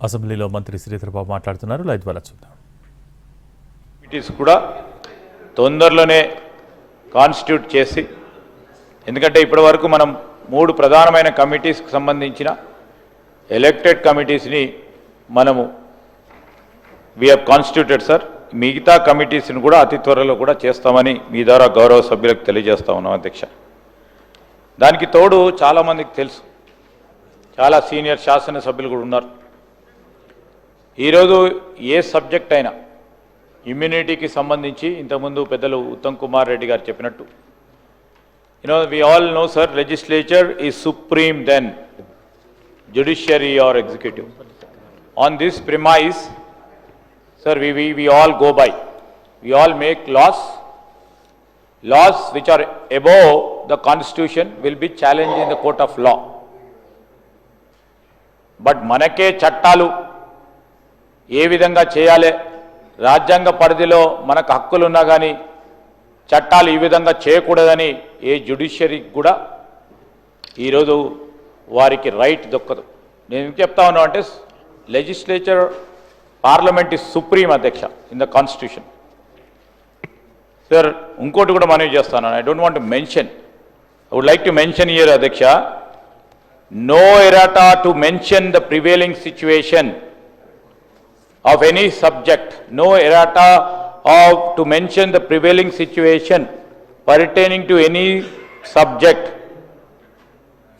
అసెంబ్లీలో మంత్రి శ్రీధర్బాబు మాట్లాడుతున్నారు. లైవ్ ద్వారా చూద్దాం. కమిటీస్ కూడా తొందరలోనే కాన్స్టిట్యూట్ చేసి, ఎందుకంటే ఇప్పటి వరకు మనం 3 ప్రధానమైన కమిటీస్కి సంబంధించిన ఎలక్టెడ్ కమిటీస్ని మనము వీ హ్యావ్ కాన్స్టిట్యూటెడ్ సార్. మిగతా కమిటీస్ని కూడా అతి త్వరలో కూడా చేస్తామని మీ ద్వారా గౌరవ సభ్యులకు తెలియజేస్తా ఉన్నాం అధ్యక్ష. దానికి తోడు చాలామందికి తెలుసు, చాలా సీనియర్ శాసనసభ్యులు కూడా ఉన్నారు. ఈరోజు ఏ సబ్జెక్ట్ అయినా ఇమ్యూనిటీకి సంబంధించి ఇంతకుముందు పెద్దలు ఉత్తమ్ కుమార్ రెడ్డి గారు చెప్పినట్టు, we all know sir, legislature is supreme than judiciary or executive. On this premise sir, we all go by, we all make laws which are above the constitution will be challenged in the court of law. But మనకే చట్టాలు ఏ విధంగా చేయాలి, రాజ్యాంగ పరిధిలో మనకు హక్కులు ఉన్నా కానీ చట్టాలు ఈ విధంగా చేయకూడదని ఏ జ్యుడిషియరీకి కూడా ఈరోజు వారికి రైట్ దొక్కదు. నేను ఏం చెప్తా ఉన్నా అంటే, లెజిస్లేచర్ పార్లమెంట్ ఈజ్ సుప్రీం అధ్యక్ష ఇన్ ద కాన్స్టిట్యూషన్. సార్ ఇంకోటి కూడా మనవి చేస్తాను, I don't want to mention, I would like to mention here అధ్యక్ష, no errata to mention the prevailing situation of any subject, no errata to mention the prevailing situation pertaining to any subject,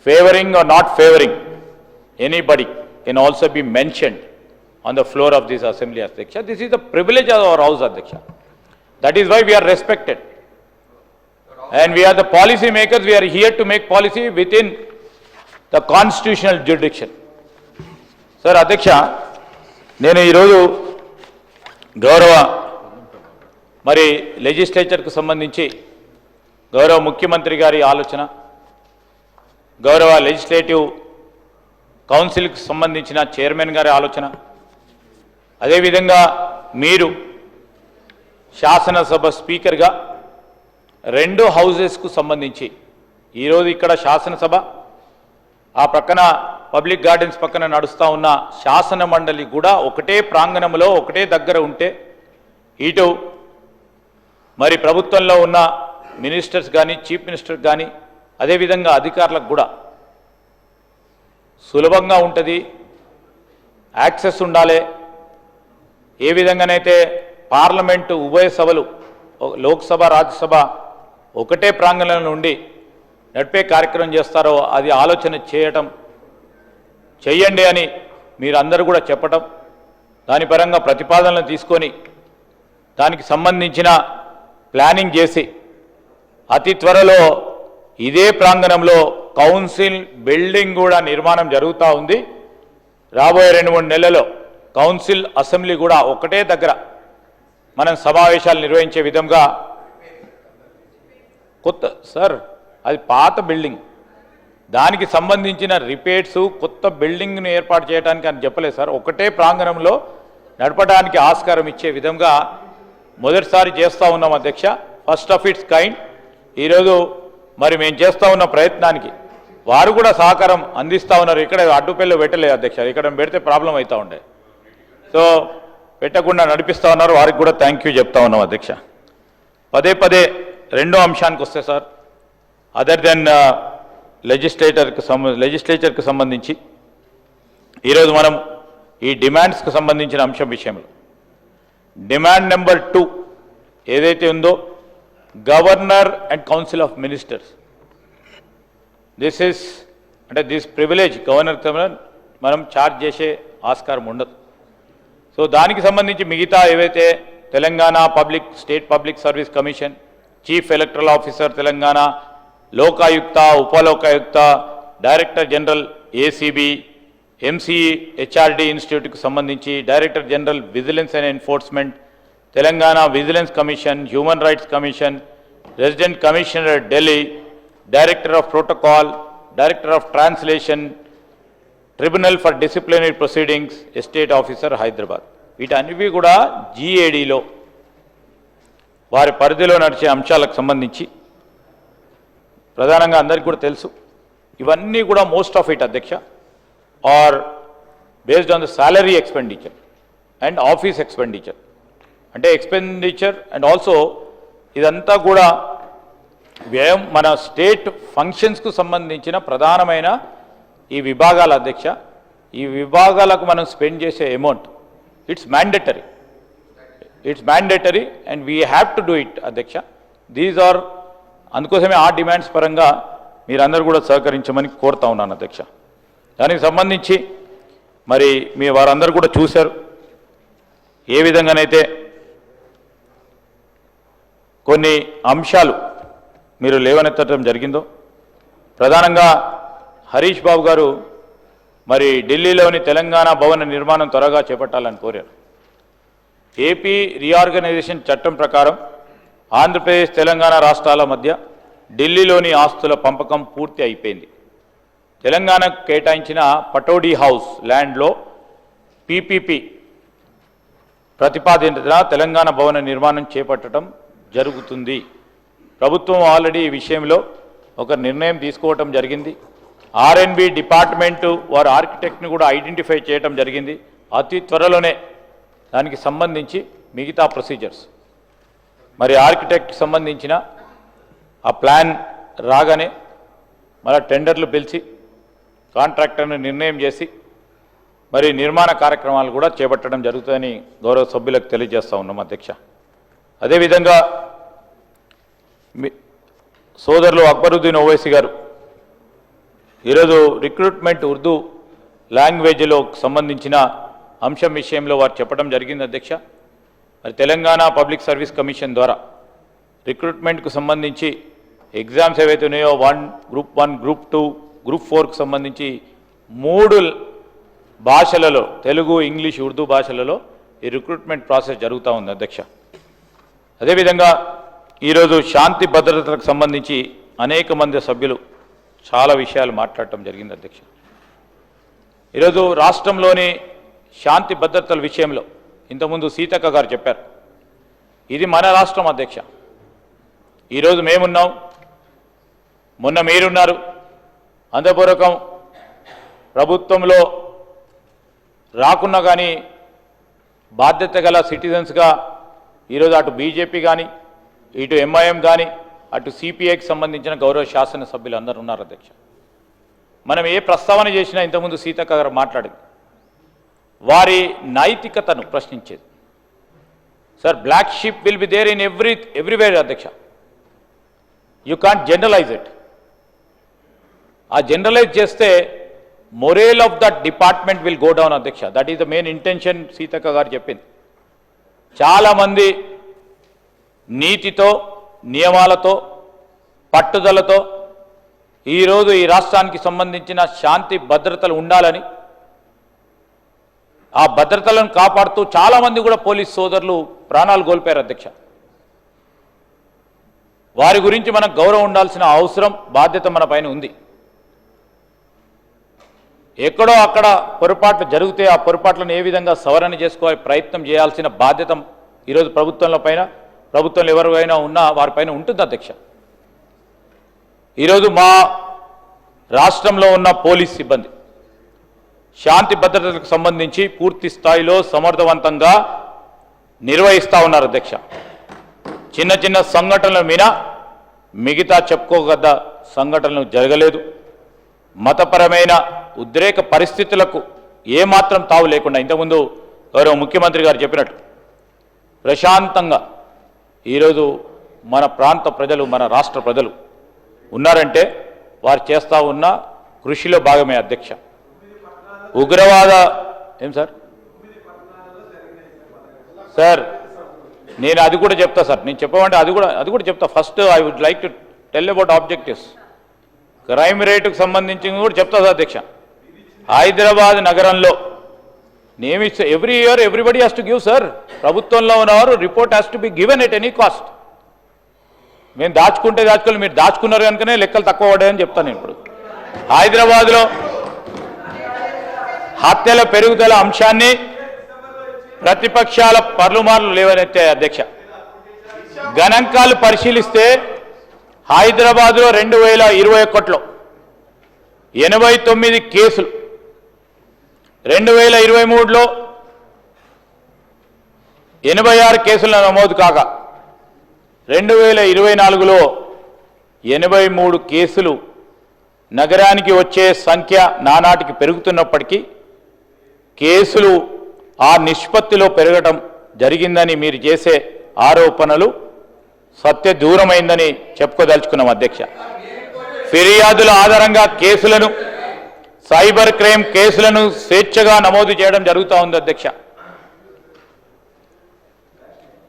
favoring or not favoring anybody, can also be mentioned on the floor of this assembly, Adhyaksha. This is the privilege of our house, Adhyaksha. That is why we are respected, and we are the policy makers. We are here to make policy within the constitutional jurisdiction. Sir, Adhyaksha, నేను ఈరోజు గౌరవ మరి లెజిస్లేచర్కు సంబంధించి గౌరవ ముఖ్యమంత్రి గారి ఆలోచన, గౌరవ లెజిస్లేటివ్ కౌన్సిల్కి సంబంధించిన చైర్మన్ గారి ఆలోచన, అదేవిధంగా మీరు శాసనసభ స్పీకర్గా 2 హౌజెస్కు సంబంధించి ఈరోజు ఇక్కడ శాసనసభ, ఆ ప్రక్కన పబ్లిక్ గార్డెన్స్ పక్కన నడుస్తూ ఉన్న శాసన మండలి కూడా ఒకటే ప్రాంగణంలో ఒకటే దగ్గర ఉంటే, ఇటు మరి ప్రభుత్వంలో ఉన్న మినిస్టర్స్ కానీ చీఫ్ మినిస్టర్ కానీ అదేవిధంగా అధికారులకు కూడా సులభంగా ఉంటుంది, యాక్సెస్ ఉండాలి. ఏ విధంగానైతే పార్లమెంటు ఉభయ సభలు లోక్సభ రాజ్యసభ ఒకటే ప్రాంగణంలో ఉండి నడిపే కార్యక్రమం చేస్తారో అది ఆలోచన చేయండి అని మీరందరూ కూడా చెప్పటం, దాని పరంగా ప్రతిపాదనలు తీసుకొని దానికి సంబంధించిన ప్లానింగ్ చేసి అతి త్వరలో ఇదే ప్రాంగణంలో కౌన్సిల్ బిల్డింగ్ కూడా నిర్మాణం జరుగుతూ ఉంది. రాబోయే 2-3 నెలల్లో కౌన్సిల్ అసెంబ్లీ కూడా ఒకటే దగ్గర మనం సమావేశాలు నిర్వహించే విధంగా కొత్త, సార్ అది పాత బిల్డింగ్, దానికి సంబంధించిన రిపేర్స్ కొత్త బిల్డింగ్ను ఏర్పాటు చేయడానికి అని చెప్పలేదు సార్. ఒకటే ప్రాంగణంలో నడపడానికి ఆస్కారం ఇచ్చే విధంగా మొదటిసారి చేస్తూ ఉన్నాం అధ్యక్ష, ఫస్ట్ ఆఫ్ ఇట్స్ కైండ్. ఈరోజు మరి మేము చేస్తూ ఉన్న ప్రయత్నానికి వారు కూడా సహకారం అందిస్తూ ఉన్నారు. ఇక్కడ అడ్డుపెళ్ళు పెట్టలేదు అధ్యక్ష, ఇక్కడ పెడితే ప్రాబ్లం అవుతూ ఉండే, సో పెట్టకుండా నడిపిస్తూ ఉన్నారు. వారికి కూడా థ్యాంక్ యూ చెప్తా ఉన్నాం అధ్యక్ష. పదే రెండో అంశానికి వస్తే సార్, అదర్ దెన్ లెజిస్లేచర్కి సంబంధించి ఈరోజు మనం ఈ డిమాండ్స్కి సంబంధించిన అంశం విషయంలో డిమాండ్ నెంబర్ 2 ఏదైతే ఉందో, governor and council of ministers, this privilege governor మనం ఛార్జ్ చేసే ఆస్కారం ఉండదు. సో దానికి సంబంధించి మిగతా ఏవైతే Telangana state public service commission, chief electoral officer Telangana, Lokayukta, Upalokayukta, director general ACB, MCE HRD ఇన్స్టిట్యూట్కి సంబంధించి director general vigilance and enforcement, Telangana vigilance commission, human rights commission, resident commissioner Delhi, director of protocol, director of translation, tribunal for disciplinary proceedings, estate officer Hyderabad, వీటన్నివి కూడా జీఏడీలో వారి పరిధిలో నడిచే అంశాలకు సంబంధించి ప్రధానంగా అందరికీ కూడా తెలుసు. ఇవన్నీ కూడా మోస్ట్ ఆఫ్ ఇట్ అధ్యక్ష are based on the salary expenditure and office expenditure. అంటే ఎక్స్పెండిచర్ అండ్ ఆల్సో ఇదంతా కూడా వ్యయం మన స్టేట్ ఫంక్షన్స్కు సంబంధించిన ప్రధానమైన ఈ విభాగాల అధ్యక్ష, ఈ విభాగాలకు మనం స్పెండ్ చేసే amount it's mandatory and we have to do it అధ్యక్ష. దీస్ ఆర్ అందుకోసమే ఆ డిమాండ్స్ పరంగా మీరందరూ కూడా సహకరించమని కోరుతా ఉన్నాను అధ్యక్ష. దానికి సంబంధించి మరి మీ వారందరూ కూడా చూశారు ఏ విధంగానైతే కొన్ని అంశాలు మీరు లేవనెత్తడం జరిగిందో. ప్రధానంగా హరీష్ బాబు గారు మరి ఢిల్లీలోని తెలంగాణ భవన నిర్మాణం త్వరగా చేపట్టాలని కోరారు. ఏపీ రీఆర్గనైజేషన్ చట్టం ప్రకారం ఆంధ్రప్రదేశ్ తెలంగాణ రాష్ట్రాల మధ్య ఢిల్లీలోని ఆస్తుల పంపకం పూర్తి అయిపోయింది. తెలంగాణకు కేటాయించిన పటోడీ హౌస్ ల్యాండ్లో పీపీపీ ప్రతిపాదిత తెలంగాణ భవన నిర్మాణం చేపట్టడం జరుగుతుంది. ప్రభుత్వం ఆల్రెడీ ఈ విషయంలో ఒక నిర్ణయం తీసుకోవటం జరిగింది. ఆర్ఎన్బి డిపార్ట్మెంటు వారు ఆర్కిటెక్ట్ని కూడా ఐడెంటిఫై చేయటం జరిగింది. అతి త్వరలోనే దానికి సంబంధించి మిగతా ప్రొసీజర్స్ మరి ఆర్కిటెక్ట్కి సంబంధించిన ఆ ప్లాన్ రాగానే మళ్ళీ టెండర్లు పిలిచి కాంట్రాక్టర్ను నిర్ణయం చేసి మరి నిర్మాణ కార్యక్రమాలు కూడా చేపట్టడం జరుగుతుందని గౌరవ సభ్యులకు తెలియజేస్తూ ఉన్నాం అధ్యక్ష. అదేవిధంగా సోదరులు అక్బరుద్దీన్ ఓవైసీ గారు ఈరోజు రిక్రూట్మెంట్ ఉర్దూ లాంగ్వేజ్లో సంబంధించిన అంశం విషయంలో వారు చెప్పడం జరిగింది అధ్యక్ష. మరి తెలంగాణ పబ్లిక్ సర్వీస్ కమిషన్ ద్వారా రిక్రూట్మెంట్కు సంబంధించి ఎగ్జామ్స్ ఏవైతే ఉన్నాయో గ్రూప్ 1, గ్రూప్ 2, గ్రూప్ 4కు సంబంధించి 3 భాషలలో తెలుగు, ఇంగ్లీష్, ఉర్దూ భాషలలో ఈ రిక్రూట్మెంట్ ప్రాసెస్ జరుగుతూ ఉంది అధ్యక్ష. అదేవిధంగా ఈరోజు శాంతి భద్రతలకు సంబంధించి అనేక మంది సభ్యులు చాలా విషయాలు మాట్లాడటం జరిగింది అధ్యక్ష. ఈరోజు రాష్ట్రంలోని శాంతి భద్రతల విషయంలో ఇంతకుముందు సీతక్క గారు చెప్పారు, ఇది మన రాష్ట్రం అధ్యక్ష. ఈరోజు మేమున్నాం, మొన్న మీరున్నారు. అంతపూర్వకం ప్రభుత్వంలో రాకున్నా కానీ బాధ్యత గల సిటిజన్స్గా ఈరోజు అటు బీజేపీ కానీ, ఇటు ఎంఐఎం కానీ, అటు సిపిఐకి సంబంధించిన గౌరవ శాసనసభ్యులు అందరూ ఉన్నారు అధ్యక్ష. మనం ఏ ప్రస్తావన చేసినా ఇంతకుముందు సీతక్క గారు మాట్లాడింది వారి నైతికతను ప్రశ్నించేది. Sir, black sheep will be there in everywhere అధ్యక్ష. You can't generalize it. ఆ జనరలైజ్ చేస్తే morale of that department will go down అధ్యక్ష. That is the main intention Seethakka గారు చెప్పింది. చాలామంది నీతితో, నియమాలతో, పట్టుదలతో ఈరోజు ఈ రాష్ట్రానికి సంబంధించిన శాంతి భద్రతలు ఉండాలని, ఆ భద్రతలను కాపాడుతూ చాలామంది కూడా పోలీస్ సోదరులు ప్రాణాలు కోల్పోయారు అధ్యక్ష. వారి గురించి మనకు గౌరవం ఉండాల్సిన అవసరం, బాధ్యత మన పైన ఉంది. ఎక్కడో అక్కడ పొరపాట్లు జరిగితే ఆ పొరపాట్లను ఏ విధంగా సవరణ చేసుకోవాలి ప్రయత్నం చేయాల్సిన బాధ్యత ఈరోజు ప్రభుత్వంలో ఎవరైనా ఉన్నా వారిపైన ఉంటుంది అధ్యక్ష. ఈరోజు మా రాష్ట్రంలో ఉన్న పోలీస్ సిబ్బంది శాంతి భద్రతలకు సంబంధించి పూర్తి స్థాయిలో సమర్థవంతంగా నిర్వహిస్తూ ఉన్నారు అధ్యక్ష. చిన్న చిన్న సంఘటనల మీద మిగతా చెప్పుకోగద్ద సంఘటనలు జరగలేదు. మతపరమైన ఉద్రేక పరిస్థితులకు ఏమాత్రం తావు లేకుండా ఇంతకుముందు గౌరవ ముఖ్యమంత్రి గారు చెప్పినట్టు ప్రశాంతంగా ఈరోజు మన ప్రాంత ప్రజలు, మన రాష్ట్ర ప్రజలు ఉన్నారంటే వారు చేస్తూ ఉన్న కృషిలో భాగమే అధ్యక్ష. ఉగ్రవాద ఏం సార్ నేను అది కూడా చెప్తా సార్. నేను చెప్పమంటే అది కూడా చెప్తా. First I would like to tell about objectives. Crime రేటుకు సంబంధించి కూడా చెప్తా సార్ అధ్యక్ష. హైదరాబాద్ నగరంలో నియమిస్తే every year everybody has to give sir. ప్రభుత్వంలో ఉన్నవారు report has to be given at any cost. మేము దాచుకోవాలి, మీరు దాచుకున్నారు కనుకనే లెక్కలు తక్కువ పడ్డాయని చెప్తాను నేను. ఇప్పుడు హైదరాబాద్లో హత్యల పెరుగుదల అంశాన్ని ప్రతిపక్షాల పర్లుమార్లు లేవనెత్తాయి అధ్యక్ష. గణాంకాలు పరిశీలిస్తే హైదరాబాద్లో 2021లో 89 కేసులు, 2023లో 86 కేసులు నమోదు కాగా 2024లో 83 కేసులు నగరానికి వచ్చే సంఖ్య నానాటికి పెరుగుతున్నప్పటికీ కేసులు ఆ నిష్పత్తిలో పెరగడం జరిగిందని మీరు చేసే ఆరోపణలు సత్య దూరమైందని చెప్పుకోదలుచుకున్నాం అధ్యక్ష. ఫిర్యాదుల ఆధారంగా కేసులను సైబర్ క్రైమ్ కేసులను స్వేచ్ఛగా నమోదు చేయడం జరుగుతూ ఉంది అధ్యక్ష.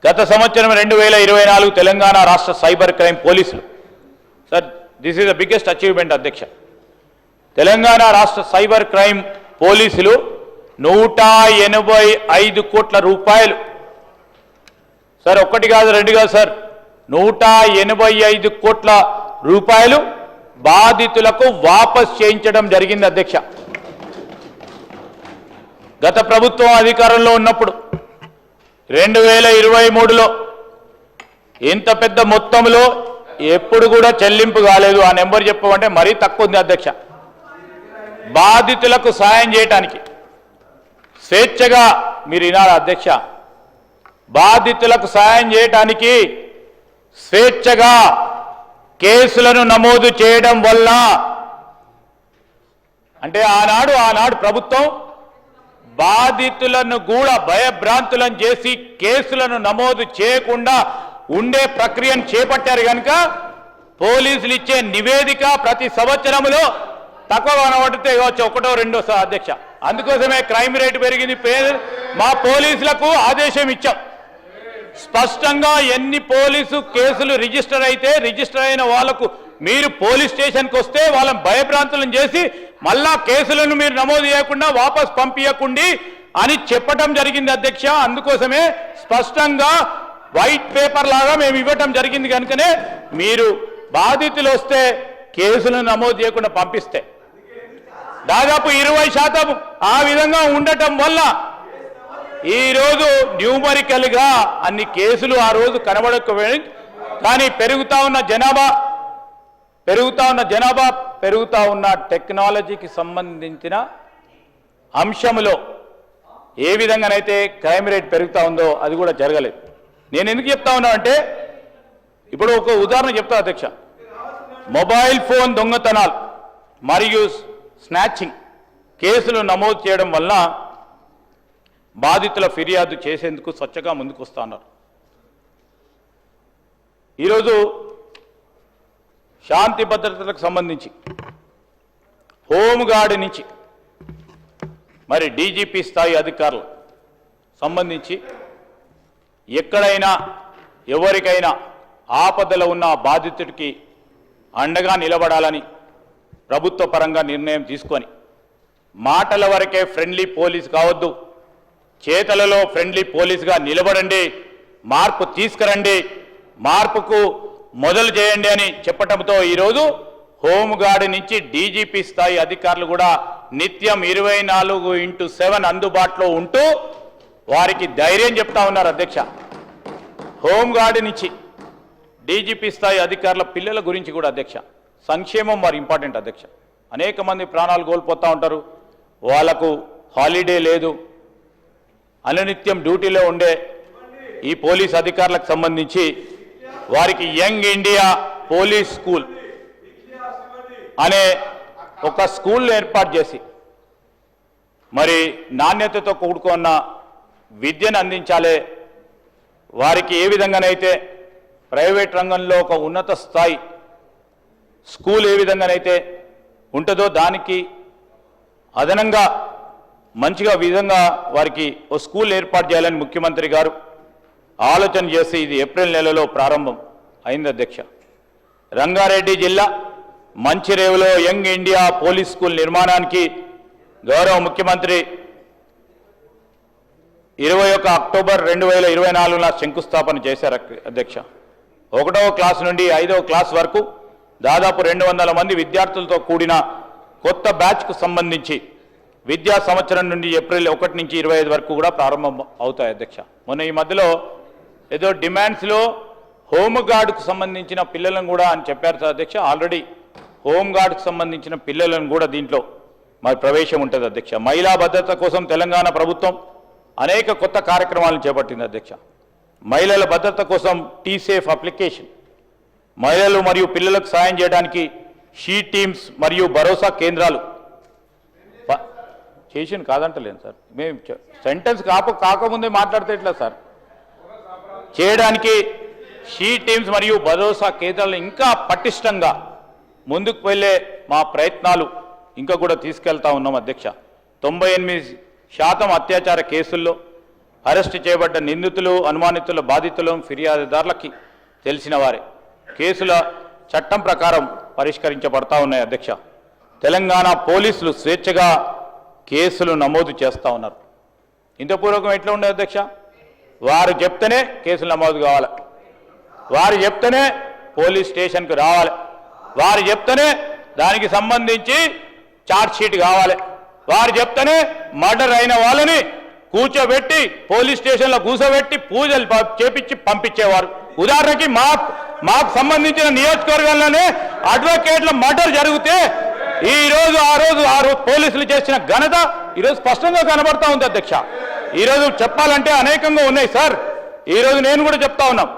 గత సంవత్సరం 2024 తెలంగాణ రాష్ట్ర సైబర్ క్రైమ్ పోలీసులు sir this is the biggest achievement అధ్యక్ష. తెలంగాణ రాష్ట్ర సైబర్ క్రైమ్ పోలీసులు 185 కోట్ల రూపాయలు సార్, ఒక్కటి కాదు రెండు కాదు సార్, 185 కోట్ల రూపాయలు బాధితులకు వాపస్ చేయించడం జరిగింది అధ్యక్ష. గత ప్రభుత్వం అధికారంలో ఉన్నప్పుడు 2023లో ఇంత పెద్ద మొత్తంలో ఎప్పుడు కూడా చెల్లింపు కాలేదు. ఆ నెంబర్ చెప్పమంటే మరీ తక్కువ ఉంది అధ్యక్ష. బాధితులకు సాయం చేయటానికి స్వేచ్ఛగా మీరు వినాలి అధ్యక్ష, బాధితులకు సాయం చేయటానికి స్వేచ్ఛగా కేసులను నమోదు చేయడం వల్ల అంటే ఆనాడు ప్రభుత్వం బాధితులను కూడా భయభ్రాంతులను చేసి కేసులను నమోదు చేయకుండా ఉండే ప్రక్రియను చేపట్టారు కనుక పోలీసులు ఇచ్చే నివేదిక ప్రతి సంవత్సరంలో తక్కువ కనబడితే కావచ్చు, ఒకటో రెండో అధ్యక్ష. అందుకోసమే క్రైమ్ రేటు పెరిగింది. మా పోలీసులకు ఆదేశం ఇచ్చాం, స్పష్టంగా ఎన్ని పోలీసు కేసులు రిజిస్టర్ అయితే రిజిస్టర్ అయిన వాళ్లకు మీరు పోలీస్ స్టేషన్కి వస్తే వాళ్ళని భయభ్రాంతులను చేసి మళ్ళా కేసులను మీరు నమోదు చేయకుండా వాపస్ పంపించకండి అని చెప్పడం జరిగింది అధ్యక్ష. అందుకోసమే స్పష్టంగా వైట్ పేపర్ లాగా మేము ఇవ్వటం జరిగింది. కనుకనే మీరు బాధితులు వస్తే కేసులను నమోదు చేయకుండా పంపిస్తే దాదాపు 20% ఆ విధంగా ఉండటం వల్ల ఈరోజు న్యూమరికల్గా అన్ని కేసులు ఆ రోజు కనబడకపోయి, కానీ పెరుగుతా ఉన్న జనాభా పెరుగుతా ఉన్న టెక్నాలజీకి సంబంధించిన అంశంలో ఏ విధంగానైతే క్రైమ్ రేట్ పెరుగుతూ ఉందో అది కూడా జరగలేదు. నేను ఎందుకు చెప్తా ఉన్నా అంటే ఇప్పుడు ఒక ఉదాహరణ చెప్తా అధ్యక్ష. మొబైల్ ఫోన్ దొంగతనాలు మరియు స్నాచింగ్ కేసులు నమోదు చేయడం వల్ల బాధితుల ఫిర్యాదు చేసేందుకు స్వచ్ఛగా ముందుకు వస్తా ఉన్నారు. ఈరోజు శాంతి భద్రతలకు సంబంధించి హోంగార్డు నుంచి మరి డీజీపీ స్థాయి అధికారులు సంబంధించి ఎక్కడైనా ఎవరికైనా ఆపదలో ఉన్న బాధితుడికి అండగా నిలబడాలని ప్రభుత్వ పరంగా నిర్ణయం తీసుకొని మాటల వరకే ఫ్రెండ్లీ పోలీస్ కావద్దు, చేతలలో ఫ్రెండ్లీ పోలీస్గా నిలబడండి, మార్పు తీసుకురండి, మార్పుకు మొదలు చేయండి అని చెప్పటంతో ఈరోజు హోంగార్డు నుంచి డీజీపీ స్థాయి అధికారులు కూడా నిత్యం 24/7 అందుబాటులో ఉంటూ వారికి ధైర్యం చెప్తా ఉన్నారు అధ్యక్ష. హోంగార్డు నుంచి డీజీపీ స్థాయి అధికారుల పిల్లల గురించి కూడా అధ్యక్ష, సంక్షేమం వారు ఇంపార్టెంట్ అధ్యక్ష. అనేక మంది ప్రాణాలు కోల్పోతూ ఉంటారు, వాళ్లకు హాలిడే లేదు, అనునిత్యం డ్యూటీలో ఉండే ఈ పోలీస్ అధికారులకు సంబంధించి వారికి యంగ్ ఇండియా పోలీస్ స్కూల్ అనే ఒక స్కూల్ ఏర్పాటు చేసి మరి నాణ్యతతో కూడుకున్న విద్యను అందించాలి. వారికి ఏ విధంగానైతే ప్రైవేట్ రంగంలో ఒక ఉన్నత స్థాయి స్కూల్ ఏ విధంగానైతే ఉంటుందో దానికి అదనంగా మంచిగా విధంగా వారికి ఓ స్కూల్ ఏర్పాటు చేయాలని ముఖ్యమంత్రి గారు ఆలోచన చేసి ఇది ఏప్రిల్ నెలలో ప్రారంభం అయింది అధ్యక్ష. రంగారెడ్డి జిల్లా మంచిరేవులో యంగ్ ఇండియా పోలీస్ స్కూల్ నిర్మాణానికి గౌరవ ముఖ్యమంత్రి 21 అక్టోబర్ 2024 శంకుస్థాపన చేశారు అధ్యక్ష. 1వ క్లాస్ నుండి 5వ క్లాస్ వరకు దాదాపు 200 మంది విద్యార్థులతో కూడిన కొత్త బ్యాచ్కు సంబంధించి విద్యా సంవత్సరం నుండి ఏప్రిల్ 1 నుంచి 25 వరకు కూడా ప్రారంభం అవుతాయి అధ్యక్ష. మొన్న ఈ మధ్యలో ఏదో డిమాండ్స్లో హోంగార్డుకు సంబంధించిన పిల్లలను కూడా అని చెప్పారు సార్ అధ్యక్ష. ఆల్రెడీ హోంగార్డుకు సంబంధించిన పిల్లలను కూడా దీంట్లో మరి ప్రవేశం ఉంటుంది అధ్యక్ష. మహిళా భద్రత కోసం తెలంగాణ ప్రభుత్వం అనేక కొత్త కార్యక్రమాలను చేపట్టింది అధ్యక్ష. మహిళల భద్రత కోసం టీ-సేఫ్ అప్లికేషన్, మహిళలు మరియు పిల్లలకు సాయం చేయడానికి షీ టీమ్స్ మరియు భరోసా కేంద్రాలు చేసింది కాదంటలేను సార్. మేము సెంటెన్స్ కాకముందే మాట్లాడితే ఎట్లా సార్? చేయడానికి షీ టీమ్స్ మరియు భరోసా కేంద్రాలను ఇంకా పటిష్టంగా ముందుకు వెళ్ళే మా ప్రయత్నాలు ఇంకా కూడా తీసుకెళ్తా ఉన్నాం అధ్యక్ష. 98% అత్యాచార కేసుల్లో అరెస్టు చేయబడ్డ నిందితులు, అనుమానితుల, బాధితులు, ఫిర్యాదుదారులకి తెలిసిన వారే కేసుల చట్టం ప్రకారం పరిష్కరించబడతా ఉన్నాయి అధ్యక్ష. తెలంగాణ పోలీసులు స్వేచ్ఛగా కేసులు నమోదు చేస్తూ ఉన్నారు. ఇంతపూర్వకం ఎట్లా ఉండదు అధ్యక్ష? వారు చెప్తేనే కేసులు నమోదు కావాలి, వారు చెప్తేనే పోలీస్ స్టేషన్కు రావాలి, వారు చెప్తేనే దానికి సంబంధించి ఛార్జ్ షీట్ కావాలి, వారు చెప్తేనే మర్డర్ అయిన వాళ్ళని కూర్చోబెట్టి పోలీస్ స్టేషన్లో కూర్చోబెట్టి పూజలు చేపించి పంపించేవారు. ఉదాహరణకి మాకు సంబంధించిన నియోజకవర్గాల్లోనే అడ్వకేట్ల మర్డర్ జరిగితే ఆ రోజు పోలీసులు చేసిన ఘనత ఈరోజు స్పష్టంగా కనబడతా ఉంది అధ్యక్ష. ఈరోజు చెప్పాలంటే అనేకంగా ఉన్నాయి సార్. ఈరోజు నేను కూడా చెప్తా ఉన్నాం,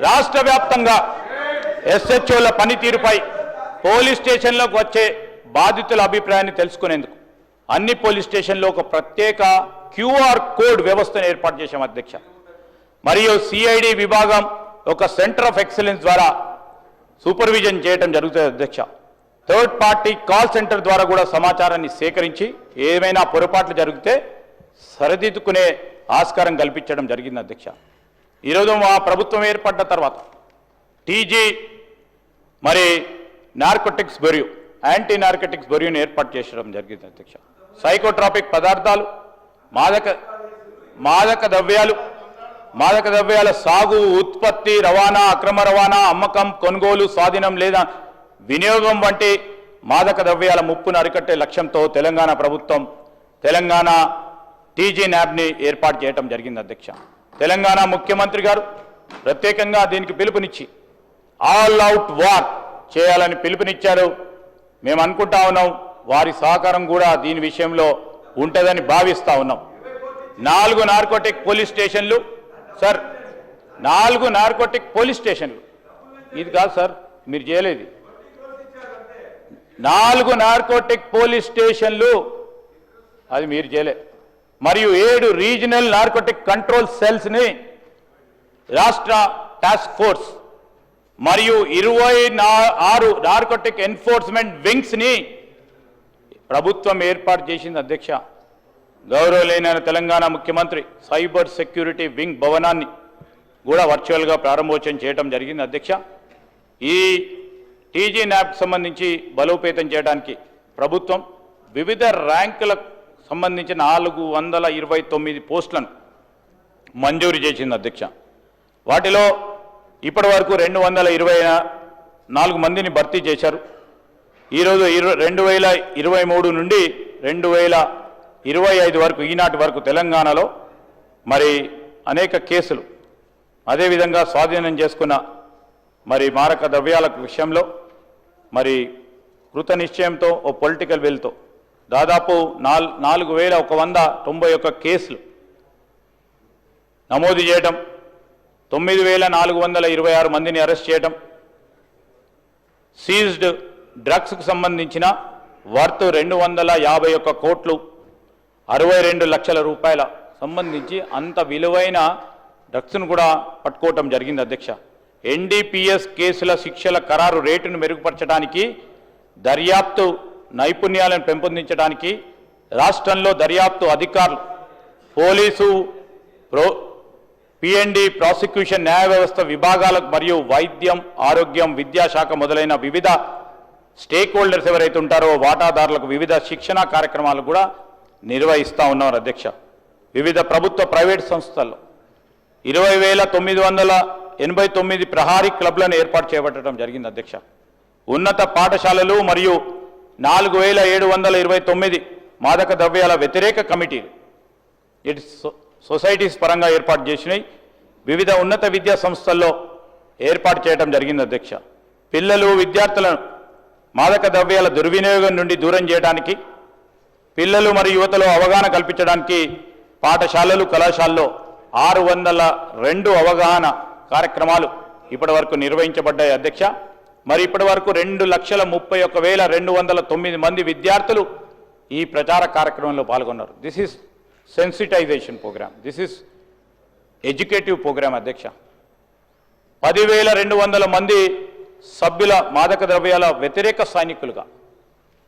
రాష్ట్ర వ్యాప్తంగా ఎస్హెచ్ఓల పనితీరుపై పోలీస్ స్టేషన్లోకి వచ్చే బాధితుల అభిప్రాయాన్ని తెలుసుకునేందుకు అన్ని పోలీస్ స్టేషన్లో ఒక ప్రత్యేక క్యూఆర్ కోడ్ వ్యవస్థను ఏర్పాటు చేశాం అధ్యక్ష. మరియు సిఐడి విభాగం ఒక సెంటర్ ఆఫ్ ఎక్సలెన్స్ ద్వారా సూపర్విజన్ చేయడం జరుగుతుంది అధ్యక్ష. థర్డ్ పార్టీ కాల్ సెంటర్ ద్వారా కూడా సమాచారాన్ని సేకరించి ఏమైనా పొరపాట్లు జరిగితే సరిదిద్దుకునే ఆస్కారం కల్పించడం జరిగింది అధ్యక్ష. ఈరోజు మా ప్రభుత్వం ఏర్పడ్డ తర్వాత టీజీ మరి నార్కోటిక్స్ బ్యూరో, యాంటీ నార్కోటిక్స్ బ్యూరోని ఏర్పాటు చేయడం జరిగింది అధ్యక్ష. సైకోట్రాపిక్ పదార్థాలు, మాదక ద్రవ్యాల సాగు, ఉత్పత్తి, రవాణా, అక్రమ రవాణా, అమ్మకం, కొనుగోలు, స్వాధీనం లేదా వినియోగం వంటి మాదక ద్రవ్యాల ముప్పును అరికట్టే లక్ష్యంతో తెలంగాణ ప్రభుత్వం తెలంగాణ టీజీ న్యాబ్ని ఏర్పాటు చేయడం జరిగింది అధ్యక్ష. తెలంగాణ ముఖ్యమంత్రి గారు ప్రత్యేకంగా దీనికి పిలుపునిచ్చి ఆల్ అవుట్ వార్ చేయాలని పిలుపునిచ్చారు. మేము అనుకుంటా ఉన్నాం వారి సహకారం కూడా దీని విషయంలో ఉంటుందని భావిస్తూ ఉన్నాం. 4 నార్కోటిక్ పోలీస్ స్టేషన్లు సార్, 4 నార్కోటిక్ పోలీస్ స్టేషన్లు, ఇది కాదు సార్ మీరు చేయలేదు. 4 నార్కోటిక్ పోలీస్ స్టేషన్లు అది మీరు చేయలే. మరియు 7 రీజనల్ నార్కోటిక్ కంట్రోల్ సెల్స్ని రాష్ట్ర టాస్క్ ఫోర్స్ మరియు 26 నార్కోటిక్ ఎన్ఫోర్స్మెంట్ వింగ్స్ని ప్రభుత్వం ఏర్పాటు చేసింది అధ్యక్ష. గౌరవనీయులైన తెలంగాణ ముఖ్యమంత్రి సైబర్ సెక్యూరిటీ వింగ్ భవనాన్ని కూడా వర్చువల్గా ప్రారంభోత్సవం చేయడం జరిగింది అధ్యక్ష. ఈ టీజీ న్యాబ్కి సంబంధించి బలోపేతం చేయడానికి ప్రభుత్వం వివిధ ర్యాంకులకు సంబంధించిన 429 పోస్టులను మంజూరు చేసింది అధ్యక్ష. వాటిలో ఇప్పటి వరకు 224 మందిని భర్తీ చేశారు. ఈరోజు 2023 నుండి 2025 వరకు ఈనాటి వరకు తెలంగాణలో మరి అనేక కేసులు, అదేవిధంగా స్వాధీనం చేసుకున్న మరి మారక ద్రవ్యాల విషయంలో మరి కృత నిశ్చయంతో ఓ పొలిటికల్ విల్తో దాదాపు 4191 కేసులు నమోదు చేయడం, 9426 మందిని అరెస్ట్ చేయడం, సీజ్డ్ డ్రగ్స్కు సంబంధించిన వర్త్ 251 కోట్లు 62 లక్షల రూపాయల సంబంధించి అంత విలువైన డ్రగ్స్ను కూడా పట్టుకోవటం జరిగింది అధ్యక్ష. ఎన్డీపీఎస్ కేసుల శిక్షల ఖరారు రేటును మెరుగుపరచడానికి, దర్యాప్తు నైపుణ్యాలను పెంపొందించడానికి రాష్ట్రంలో దర్యాప్తు అధికారులు, పోలీసు, పిఎన్డి, ప్రాసిక్యూషన్, న్యాయ వ్యవస్థ విభాగాలకు మరియు వైద్యం, ఆరోగ్యం, విద్యాశాఖ మొదలైన వివిధ స్టేక్ హోల్డర్స్ ఎవరైతే ఉంటారో వాటాదారులకు వివిధ శిక్షణా కార్యక్రమాలు కూడా నిర్వహిస్తూ ఉన్నారు అధ్యక్ష. వివిధ ప్రభుత్వ ప్రైవేట్ సంస్థల్లో 20,989 ప్రహారీ క్లబ్లను ఏర్పాటు చేపట్టడం జరిగింది అధ్యక్ష. ఉన్నత పాఠశాలలు మరియు 4,729 మాదక ద్రవ్యాల వ్యతిరేక కమిటీలు ఇటు సొసైటీస్ పరంగా ఏర్పాటు చేసినాయి. వివిధ ఉన్నత విద్యా సంస్థల్లో ఏర్పాటు చేయడం జరిగింది అధ్యక్ష. పిల్లలు, విద్యార్థులను మాదక ద్రవ్యాల దుర్వినియోగం నుండి దూరం చేయడానికి పిల్లలు మరియు యువతలో అవగాహన కల్పించడానికి పాఠశాలలు కళాశాలలో 602 అవగాహన కార్యక్రమాలు ఇప్పటి వరకు నిర్వహించబడ్డాయి అధ్యక్ష. మరి ఇప్పటి వరకు 2,31,209 మంది విద్యార్థులు ఈ ప్రచార కార్యక్రమంలో పాల్గొన్నారు. This is sensitization program, this is educative program అధ్యక్ష. 10,200 మంది సభ్యుల మాదక ద్రవ్యాల వ్యతిరేక సైనికులుగా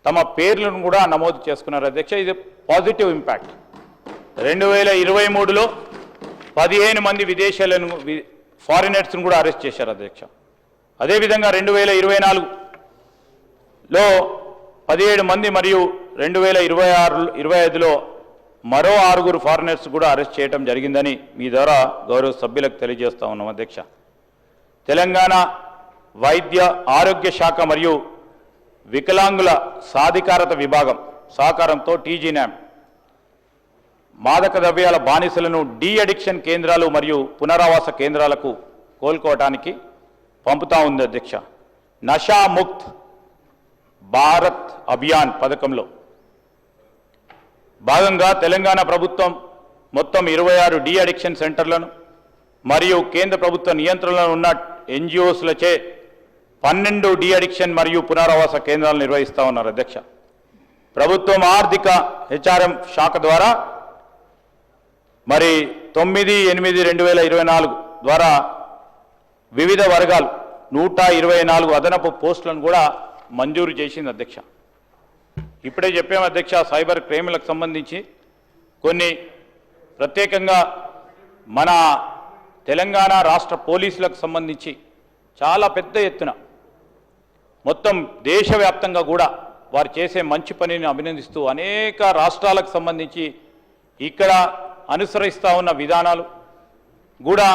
తమ పేర్లను కూడా నమోదు చేసుకున్నారు అధ్యక్ష. ఇది పాజిటివ్ ఇంపాక్ట్. 2023లో 15 మంది విదేశీయులను ఫారినర్స్ను కూడా అరెస్ట్ చేశారు అధ్యక్ష. అదేవిధంగా 2024లో 17 మంది మరియు 2025లో మరో 6 ఫారినర్స్ కూడా అరెస్ట్ చేయడం జరిగిందని మీ ద్వారా గౌరవ సభ్యులకు తెలియజేస్తా ఉన్నాం అధ్యక్ష. తెలంగాణ వైద్య ఆరోగ్య శాఖ మరియు వికలాంగుల సాధికారత విభాగం సహకారంతో టీజీనామ్ మాదక ద్రవ్యాల బానిసలను డీ అడిక్షన్ కేంద్రాలు మరియు పునరావాస కేంద్రాలకు కోలుకోవటానికి పంపుతా ఉంది అధ్యక్ష. నషా ముక్త్ భారత్ అభియాన్ పథకంలో భాగంగా తెలంగాణ ప్రభుత్వం మొత్తం 26 డీ అడిక్షన్ సెంటర్లను మరియు కేంద్ర ప్రభుత్వ నియంత్రణలో ఉన్న ఎన్జిఓస్లచే 12 డీ అడిక్షన్ మరియు పునరావాస కేంద్రాలు నిర్వహిస్తూ ఉన్నారు అధ్యక్ష. ప్రభుత్వం ఆర్థిక హెచ్ఆర్ఎం శాఖ ద్వారా మరి 9/8/2024 ద్వారా వివిధ వర్గాలు 124 అదనపు పోస్టులను కూడా మంజూరు చేసింది అధ్యక్ష. ఇప్పుడే చెప్పాము అధ్యక్ష, సైబర్ క్రైమ్లకు సంబంధించి కొన్ని ప్రత్యేకంగా మన తెలంగాణ రాష్ట్ర పోలీసులకు సంబంధించి చాలా పెద్ద ఎత్తున మొత్తం దేశవ్యాప్తంగా కూడా వారు చేసే మంచి పనిని అభినందిస్తూ అనేక రాష్ట్రాలకు సంబంధించి ఇక్కడ అనుసరిస్తూ ఉన్న విధానాలు కూడా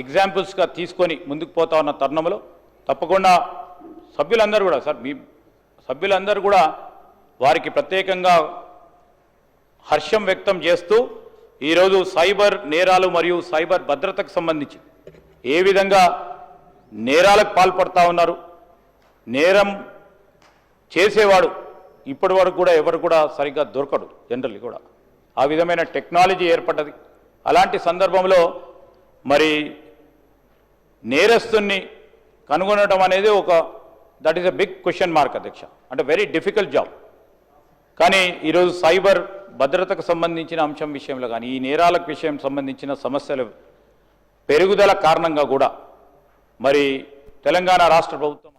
ఎగ్జాంపుల్స్గా తీసుకొని ముందుకు పోతా ఉన్న తరుణంలో తప్పకుండా సభ్యులందరూ కూడా సార్ మీ సభ్యులందరూ కూడా వారికి ప్రత్యేకంగా హర్షం వ్యక్తం చేస్తూ ఈరోజు సైబర్ నేరాలు మరియు సైబర్ భద్రతకు సంబంధించి ఏ విధంగా నేరాలకు పాల్పడతా ఉన్నారు, నేరం చేసేవాడు ఇప్పటి వరకు కూడా ఎవరు కూడా సరిగ్గా దొరకడు జనరల్లీ కూడా, ఆ విధమైన టెక్నాలజీ ఏర్పడ్డది. అలాంటి సందర్భంలో మరి నేరస్తుని కనుగొనడం అనేది that is a big question mark అధ్యక్ష, అంటే వెరీ డిఫికల్ట్ జాబ్. కానీ ఈరోజు సైబర్ భద్రతకు సంబంధించిన అంశం విషయంలో కానీ ఈ నేరాలకు విషయం సంబంధించిన సమస్యల పెరుగుదల కారణంగా కూడా మరి తెలంగాణ రాష్ట్ర ప్రభుత్వం